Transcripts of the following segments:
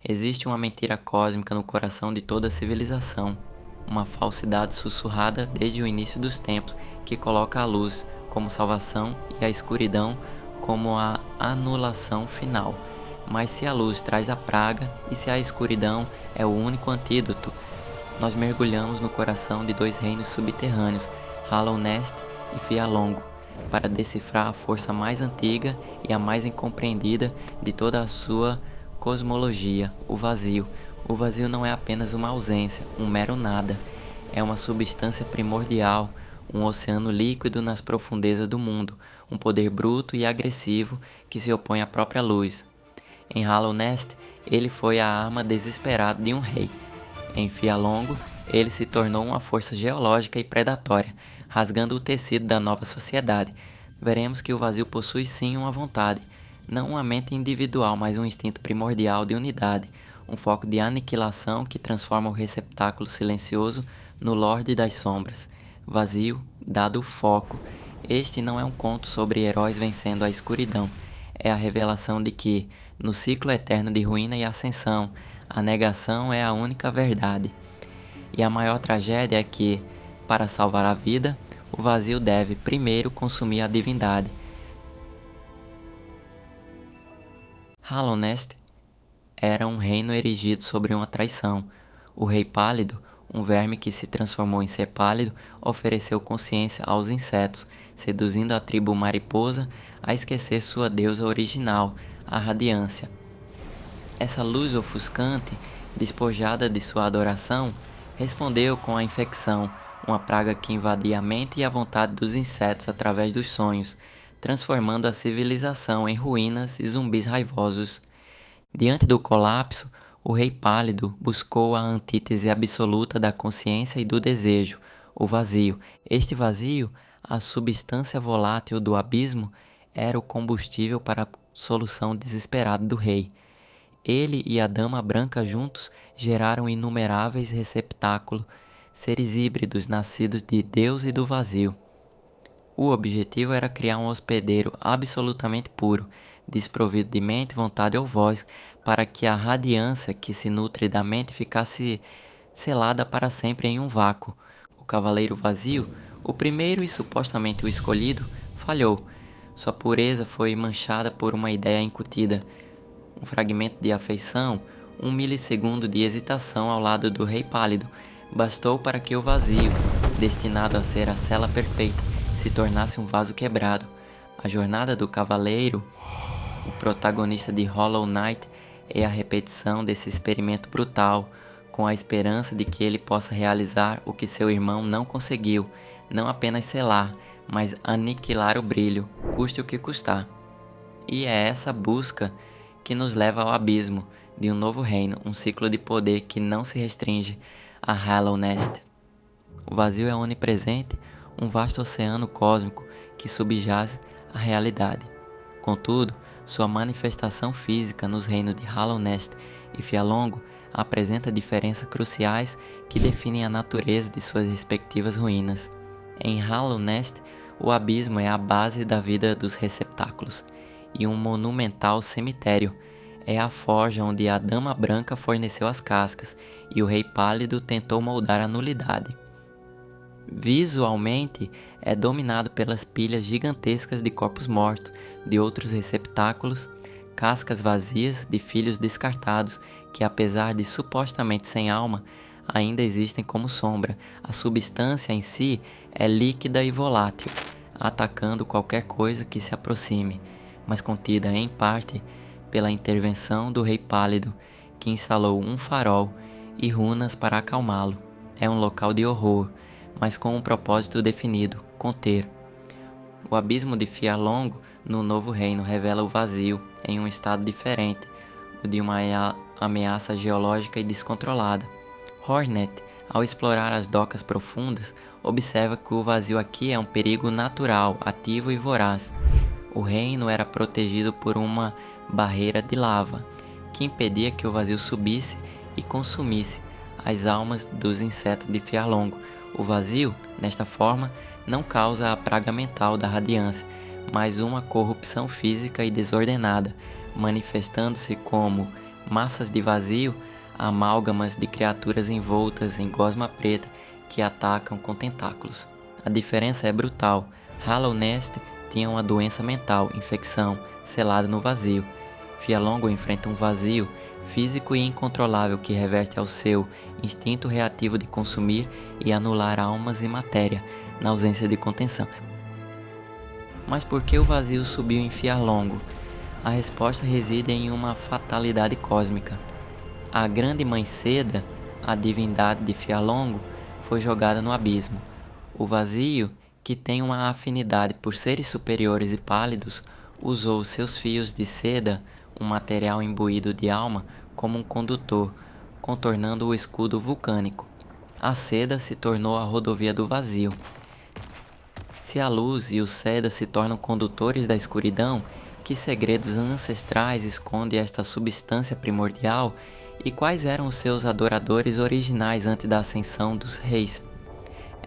Existe uma mentira cósmica no coração de toda civilização, uma falsidade sussurrada desde o início dos tempos que coloca a luz como salvação e a escuridão como a anulação final. Mas se a luz traz a praga e se a escuridão é o único antídoto, nós mergulhamos no coração de dois reinos subterrâneos, Hallownest e Fialongo, para decifrar a força mais antiga e a mais incompreendida de toda a sua cosmologia, o vazio. O vazio não é apenas uma ausência, um mero nada. É uma substância primordial, um oceano líquido nas profundezas do mundo, um poder bruto e agressivo que se opõe à própria luz. Em Hallownest, ele foi a arma desesperada de um rei. Em Fialongo, ele se tornou uma força geológica e predatória, rasgando o tecido da nova sociedade. Veremos que o vazio possui sim uma vontade, não uma mente individual, mas um instinto primordial de unidade, um foco de aniquilação que transforma o receptáculo silencioso no Lorde das Sombras. Vazio, dado o foco. Este não é um conto sobre heróis vencendo a escuridão. É a revelação de que, no ciclo eterno de ruína e ascensão, a negação é a única verdade. E a maior tragédia é que, para salvar a vida, o vazio deve primeiro consumir a divindade. Hallownest era um reino erigido sobre uma traição. O Rei Pálido, um verme que se transformou em ser pálido, ofereceu consciência aos insetos, seduzindo a tribo mariposa a esquecer sua deusa original, a radiância. Essa luz ofuscante, despojada de sua adoração, respondeu com a infecção, uma praga que invadia a mente e a vontade dos insetos através dos sonhos, transformando a civilização em ruínas e zumbis raivosos. Diante do colapso, o Rei Pálido buscou a antítese absoluta da consciência e do desejo, o vazio. Este vazio, a substância volátil do abismo, era o combustível para a solução desesperada do rei. Ele e a Dama Branca juntos geraram inumeráveis receptáculos, seres híbridos nascidos de Deus e do vazio. O objetivo era criar um hospedeiro absolutamente puro, desprovido de mente, vontade ou voz, para que a radiância que se nutre da mente ficasse selada para sempre em um vácuo. O Cavaleiro Vazio, o primeiro e supostamente o escolhido, falhou. Sua pureza foi manchada por uma ideia incutida. Um fragmento de afeição, um milissegundo de hesitação ao lado do Rei Pálido, bastou para que o vazio, destinado a ser a cela perfeita, se tornasse um vaso quebrado. A jornada do Cavaleiro, o protagonista de Hollow Knight, é a repetição desse experimento brutal, com a esperança de que ele possa realizar o que seu irmão não conseguiu, não apenas selar, mas aniquilar o brilho, custe o que custar. E é essa busca que nos leva ao abismo de um novo reino, um ciclo de poder que não se restringe a Hallownest. O vazio é onipresente, um vasto oceano cósmico que subjaz a realidade. Contudo, sua manifestação física nos reinos de Hallownest e Fialongo apresenta diferenças cruciais que definem a natureza de suas respectivas ruínas. Em Hallownest, o abismo é a base da vida dos receptáculos, e um monumental cemitério é a forja onde a Dama Branca forneceu as cascas e o Rei Pálido tentou moldar a nulidade. Visualmente, é dominado pelas pilhas gigantescas de corpos mortos, de outros receptáculos, cascas vazias de filhos descartados que, apesar de supostamente sem alma, ainda existem como sombra. A substância em si é líquida e volátil, atacando qualquer coisa que se aproxime, mas contida em parte pela intervenção do Rei Pálido, que instalou um farol e runas para acalmá-lo. É um local de horror, mas com um propósito definido, conter. O abismo de Fialongo no Novo Reino revela o vazio em um estado diferente, o de uma ameaça geológica e descontrolada. Hornet, ao explorar as docas profundas, observa que o vazio aqui é um perigo natural, ativo e voraz. O reino era protegido por uma barreira de lava, que impedia que o vazio subisse e consumisse as almas dos insetos de Fialongo. O vazio, nesta forma, não causa a praga mental da radiância, mas uma corrupção física e desordenada, manifestando-se como massas de vazio, amálgamas de criaturas envoltas em gosma preta que atacam com tentáculos. A diferença é brutal. Hallownest tinha uma doença mental, infecção, selada no vazio. Fialongo enfrenta um vazio físico e incontrolável que reverte ao seu instinto reativo de consumir e anular almas e matéria, na ausência de contenção. Mas por que o vazio subiu em Fialongo? A resposta reside em uma fatalidade cósmica. A grande mãe Seda, a divindade de Fialongo, foi jogada no abismo. O vazio, que tem uma afinidade por seres superiores e pálidos, usou seus fios de seda, um material imbuído de alma, como um condutor, contornando o escudo vulcânico. A seda se tornou a rodovia do vazio. Se a luz e o seda se tornam condutores da escuridão, que segredos ancestrais esconde esta substância primordial e quais eram os seus adoradores originais antes da ascensão dos reis?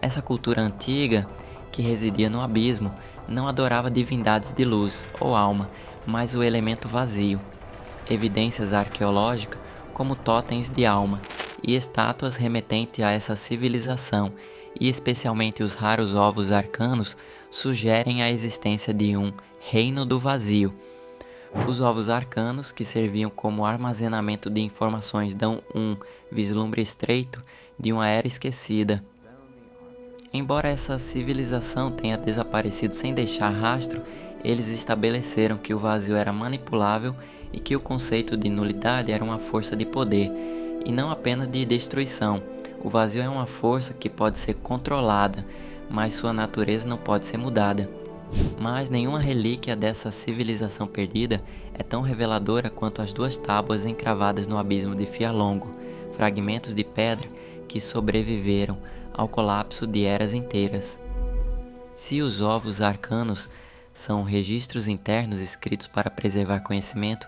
Essa cultura antiga, que residia no abismo, não adorava divindades de luz ou alma, mas o elemento vazio. Evidências arqueológicas, como totens de alma, e estátuas remetentes a essa civilização, e especialmente os raros ovos arcanos, sugerem a existência de um reino do vazio. Os ovos arcanos, que serviam como armazenamento de informações, dão um vislumbre estreito de uma era esquecida. Embora essa civilização tenha desaparecido sem deixar rastro, eles estabeleceram que o vazio era manipulável e que o conceito de nulidade era uma força de poder, e não apenas de destruição. O vazio é uma força que pode ser controlada, mas sua natureza não pode ser mudada. Mas nenhuma relíquia dessa civilização perdida é tão reveladora quanto as duas tábuas encravadas no abismo de Fialongo, fragmentos de pedra que sobreviveram ao colapso de eras inteiras. Se os ovos arcanos são registros internos escritos para preservar conhecimento,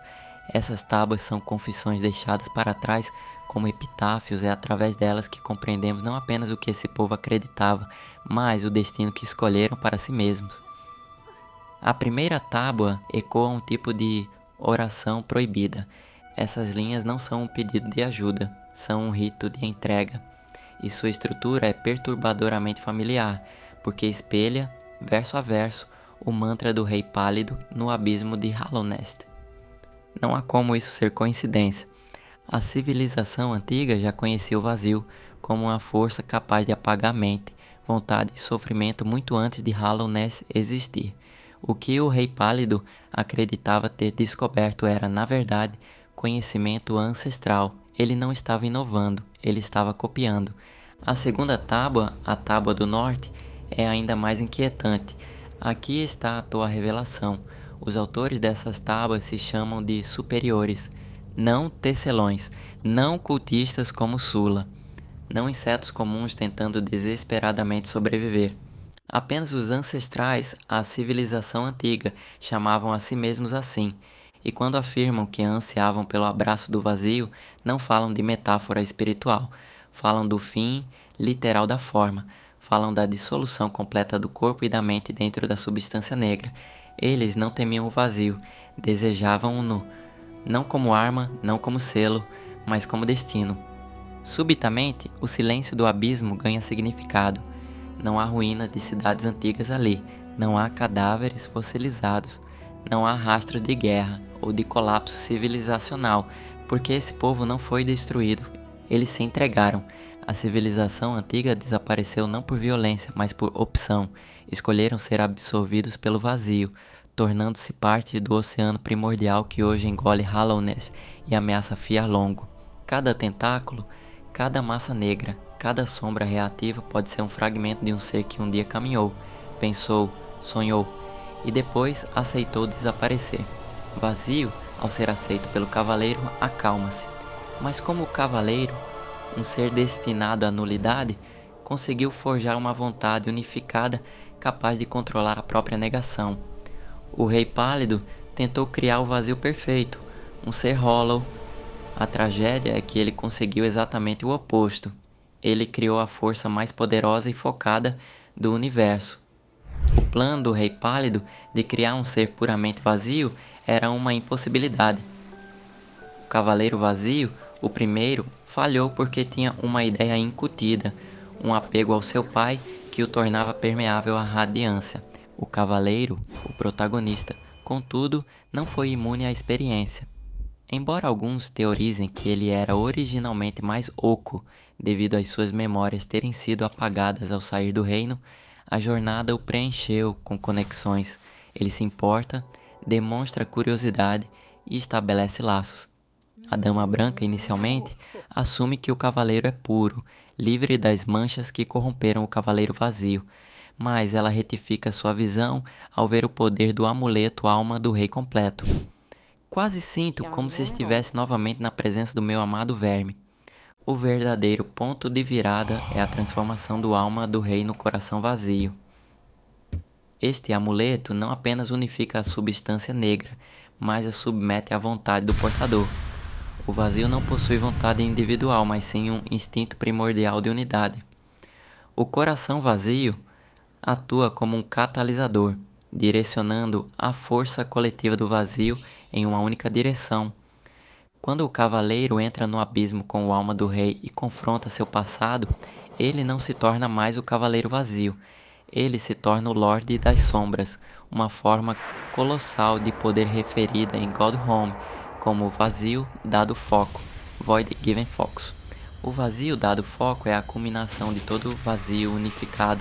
essas tábuas são confissões deixadas para trás como epitáfios. É através delas que compreendemos não apenas o que esse povo acreditava, mas o destino que escolheram para si mesmos. A primeira tábua ecoa um tipo de oração proibida. Essas linhas não são um pedido de ajuda, são um rito de entrega. E sua estrutura é perturbadoramente familiar, porque espelha, verso a verso, o mantra do Rei Pálido no abismo de Hallownest. Não há como isso ser coincidência. A civilização antiga já conhecia o vazio como uma força capaz de apagar a mente, vontade e sofrimento muito antes de Hallownest existir. O que o Rei Pálido acreditava ter descoberto era, na verdade, conhecimento ancestral. Ele não estava inovando, ele estava copiando. A segunda tábua, a Tábua do Norte, é ainda mais inquietante. Aqui está a tua revelação. Os autores dessas tábuas se chamam de superiores, não tecelões, não cultistas como Sula, não insetos comuns tentando desesperadamente sobreviver. Apenas os ancestrais, a civilização antiga, chamavam a si mesmos assim, e quando afirmam que ansiavam pelo abraço do vazio, não falam de metáfora espiritual, falam do fim literal da forma, falam da dissolução completa do corpo e da mente dentro da substância negra. Eles não temiam o vazio, desejavam-no, não como arma, não como selo, mas como destino. Subitamente, o silêncio do abismo ganha significado. Não há ruína de cidades antigas ali, não há cadáveres fossilizados, não há rastros de guerra ou de colapso civilizacional, porque esse povo não foi destruído, eles se entregaram. A civilização antiga desapareceu não por violência, mas por opção. Escolheram ser absorvidos pelo vazio, tornando-se parte do oceano primordial que hoje engole Hallownest e ameaça Fialongo. Cada tentáculo, cada massa negra, cada sombra reativa pode ser um fragmento de um ser que um dia caminhou, pensou, sonhou e depois aceitou desaparecer. Vazio, ao ser aceito pelo cavaleiro, acalma-se. Mas como o cavaleiro, um ser destinado à nulidade, conseguiu forjar uma vontade unificada capaz de controlar a própria negação. O Rei Pálido tentou criar o vazio perfeito, um ser hollow. A tragédia é que ele conseguiu exatamente o oposto. Ele criou a força mais poderosa e focada do universo. O plano do Rei Pálido de criar um ser puramente vazio era uma impossibilidade. cavaleiro vazio, o primeiro, falhou porque tinha uma ideia incutida, um apego ao seu pai que o tornava permeável à radiância. O cavaleiro, o protagonista, contudo, não foi imune à experiência. Embora alguns teorizem que ele era originalmente mais oco, devido às suas memórias terem sido apagadas ao sair do reino, a jornada o preencheu com conexões. Ele se importa, demonstra curiosidade e estabelece laços. A Dama Branca, inicialmente, assume que o cavaleiro é puro, livre das manchas que corromperam o cavaleiro vazio, mas ela retifica sua visão ao ver o poder do amuleto alma do rei completo. Quase sinto como se estivesse novamente na presença do meu amado verme. O verdadeiro ponto de virada é a transformação do alma do rei no coração vazio. Este amuleto não apenas unifica a substância negra, mas a submete à vontade do portador. O vazio não possui vontade individual, mas sim um instinto primordial de unidade. O coração vazio atua como um catalisador, direcionando a força coletiva do vazio em uma única direção. Quando o cavaleiro entra no abismo com a alma do rei e confronta seu passado, ele não se torna mais o cavaleiro vazio. Ele se torna o Lorde das Sombras, uma forma colossal de poder referida em Godhome como vazio dado foco, Void Given Focus. O vazio dado foco é a culminação de todo o vazio unificado,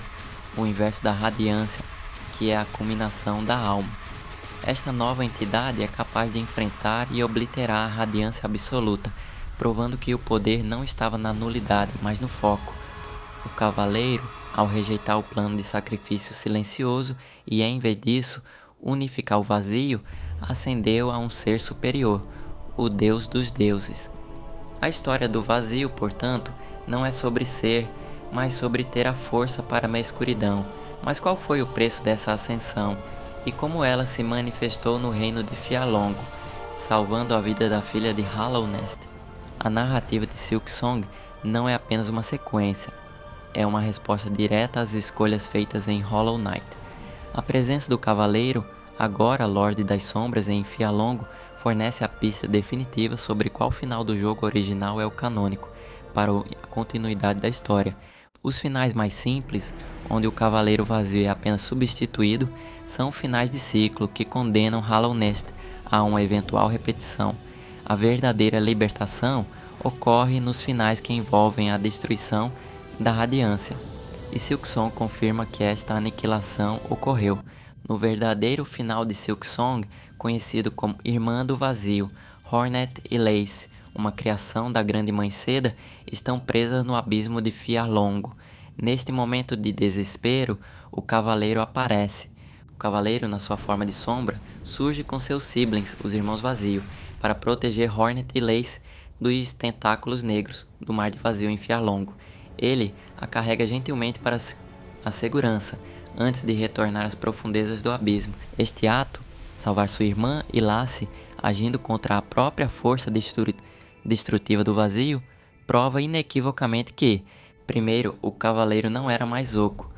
o inverso da radiância, que é a culminação da alma. Esta nova entidade é capaz de enfrentar e obliterar a radiância absoluta, provando que o poder não estava na nulidade, mas no foco. O cavaleiro, ao rejeitar o plano de sacrifício silencioso e, em vez disso, unificar o vazio, ascendeu a um ser superior, o Deus dos deuses. A história do vazio, portanto, não é sobre ser, mas sobre ter a força para a escuridão. Mas qual foi o preço dessa ascensão? E como ela se manifestou no reino de Fialongo, salvando a vida da filha de Hallownest? A narrativa de Silksong não é apenas uma sequência, é uma resposta direta às escolhas feitas em Hollow Knight. A presença do cavaleiro, agora Lorde das Sombras em Fialongo, fornece a pista definitiva sobre qual final do jogo original é o canônico, para a continuidade da história. Os finais mais simples, onde o cavaleiro vazio é apenas substituído, são finais de ciclo que condenam Hallownest a uma eventual repetição. A verdadeira libertação ocorre nos finais que envolvem a destruição da radiância, e Silksong confirma que esta aniquilação ocorreu. No verdadeiro final de Silksong, conhecido como Irmã do Vazio, Hornet e Lace, uma criação da Grande Mãe Seda, estão presas no abismo de Fialongo. Neste momento de desespero, o cavaleiro aparece. O cavaleiro, na sua forma de sombra, surge com seus siblings, os Irmãos Vazio, para proteger Hornet e Lace dos tentáculos negros do Mar de Vazio em Fialongo. Ele a carrega gentilmente para a segurança, antes de retornar às profundezas do abismo. Este ato, salvar sua irmã e Lace, agindo contra a própria força destrutiva do vazio, prova inequivocamente que, primeiro, o cavaleiro não era mais oco.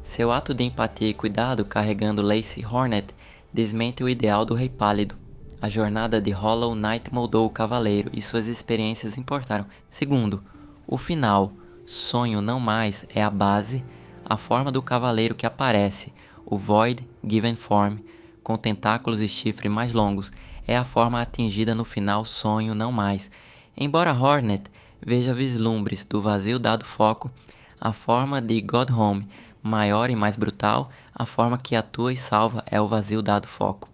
Seu ato de empatia e cuidado carregando Lace Hornet desmente o ideal do Rei Pálido. A jornada de Hollow Knight moldou o cavaleiro e suas experiências importaram. Segundo, o final, sonho não mais, é a base, a forma do cavaleiro que aparece, o Void Given Form, com tentáculos e chifres mais longos, é a forma atingida no final sonho não mais. Embora Hornet veja vislumbres do vazio dado foco, a forma de Godhome, maior e mais brutal, a forma que atua e salva é o vazio dado foco.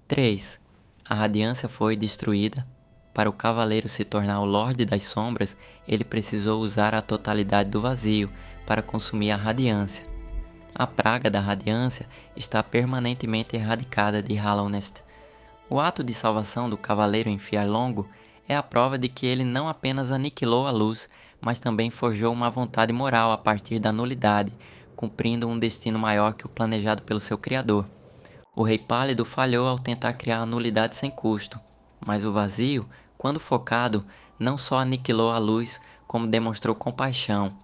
3. A radiância foi destruída. Para o cavaleiro se tornar o Lorde das Sombras, ele precisou usar a totalidade do vazio para consumir a radiância. A praga da radiância está permanentemente erradicada de Hallownest. O ato de salvação do cavaleiro em Fialongo é a prova de que ele não apenas aniquilou a luz, mas também forjou uma vontade moral a partir da nulidade, cumprindo um destino maior que o planejado pelo seu criador. O Rei Pálido falhou ao tentar criar a nulidade sem custo, mas o vazio, quando focado, não só aniquilou a luz, como demonstrou compaixão.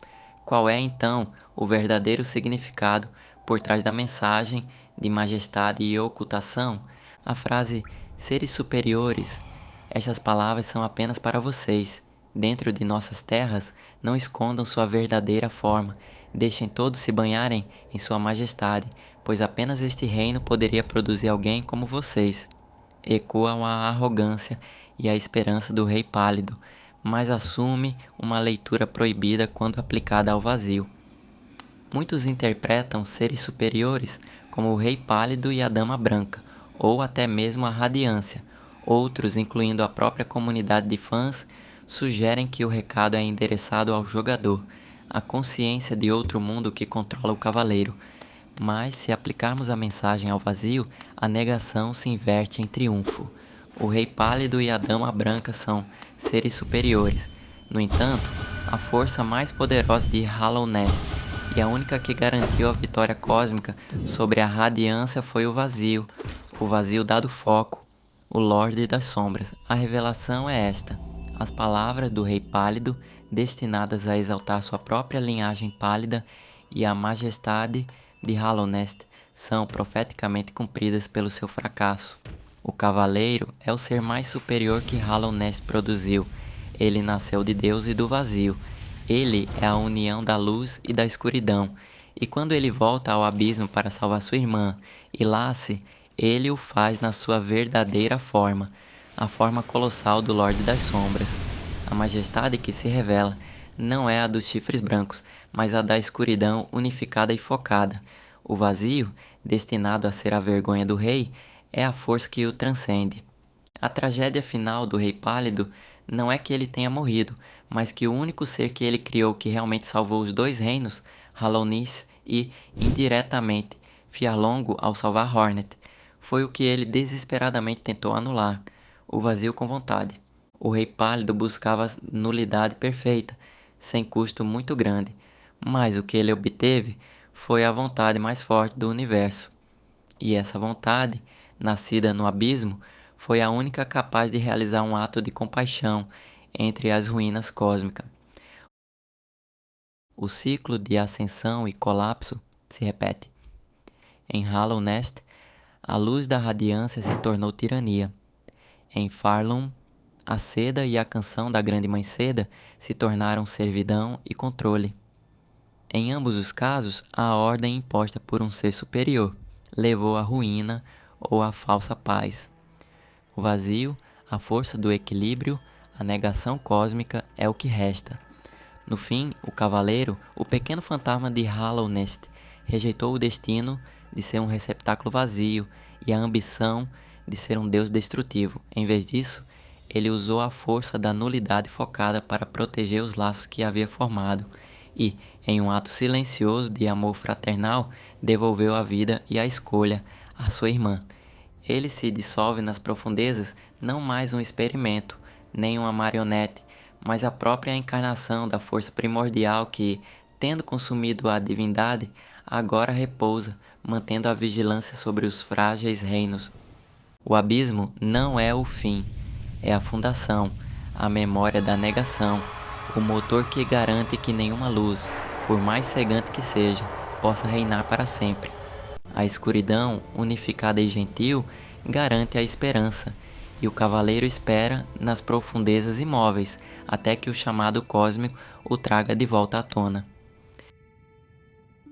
Qual é, então, o verdadeiro significado por trás da mensagem de majestade e ocultação? A frase seres superiores Estas palavras são apenas para vocês. Dentro de nossas terras, não escondam sua verdadeira forma. Deixem todos se banharem em sua majestade, pois apenas este reino poderia produzir alguém como vocês. Ecoam a arrogância e a esperança do rei pálido, mas assume uma leitura proibida quando aplicada ao vazio. Muitos interpretam seres superiores como o rei pálido e a dama branca, ou até mesmo a radiância. Outros, incluindo a própria comunidade de fãs, sugerem que o recado é endereçado ao jogador, a consciência de outro mundo que controla o cavaleiro. Mas, se aplicarmos a mensagem ao vazio, a negação se inverte em triunfo. O rei pálido e a dama branca são seres superiores. No entanto, a força mais poderosa de Hallownest e a única que garantiu a vitória cósmica sobre a radiância foi o vazio dado foco, o Lorde das Sombras. A revelação é esta: as palavras do Rei Pálido, destinadas a exaltar sua própria linhagem pálida e a majestade de Hallownest, são profeticamente cumpridas pelo seu fracasso. O Cavaleiro é o ser mais superior que Hallownest produziu. Ele nasceu de Deus e do vazio. Ele é a união da luz e da escuridão. E quando ele volta ao abismo para salvar sua irmã, Ylacce, ele o faz na sua verdadeira forma, a forma colossal do Lorde das Sombras. A majestade que se revela não é a dos chifres brancos, mas a da escuridão unificada e focada. O vazio, destinado a ser a vergonha do rei, é a força que o transcende. A tragédia final do Rei Pálido não é que ele tenha morrido, mas que o único ser que ele criou que realmente salvou os dois reinos, Hallownest e, indiretamente, Fiarlongo ao salvar Hornet, foi o que ele desesperadamente tentou anular, o vazio com vontade. O Rei Pálido buscava a nulidade perfeita, sem custo muito grande, mas o que ele obteve foi a vontade mais forte do universo. E essa vontade, nascida no abismo, foi a única capaz de realizar um ato de compaixão entre as ruínas cósmicas. O ciclo de ascensão e colapso se repete. Em Hallownest, a luz da radiância se tornou tirania. Em Farlum, a seda e a canção da Grande Mãe Seda se tornaram servidão e controle. Em ambos os casos, a ordem imposta por um ser superior levou à ruína ou à falsa paz. O vazio, a força do equilíbrio, a negação cósmica é o que resta. No fim, o cavaleiro, o pequeno fantasma de Hallownest, rejeitou o destino de ser um receptáculo vazio e a ambição de ser um deus destrutivo. Em vez disso, ele usou a força da nulidade focada para proteger os laços que havia formado e, em um ato silencioso de amor fraternal, devolveu a vida e a escolha à sua irmã. Ele se dissolve nas profundezas, não mais um experimento, nem uma marionete, mas a própria encarnação da força primordial que, tendo consumido a divindade, agora repousa, mantendo a vigilância sobre os frágeis reinos. O abismo não é o fim, é a fundação, a memória da negação, o motor que garante que nenhuma luz, por mais cegante que seja, possa reinar para sempre. A escuridão, unificada e gentil, garante a esperança, e o cavaleiro espera nas profundezas imóveis, até que o chamado cósmico o traga de volta à tona.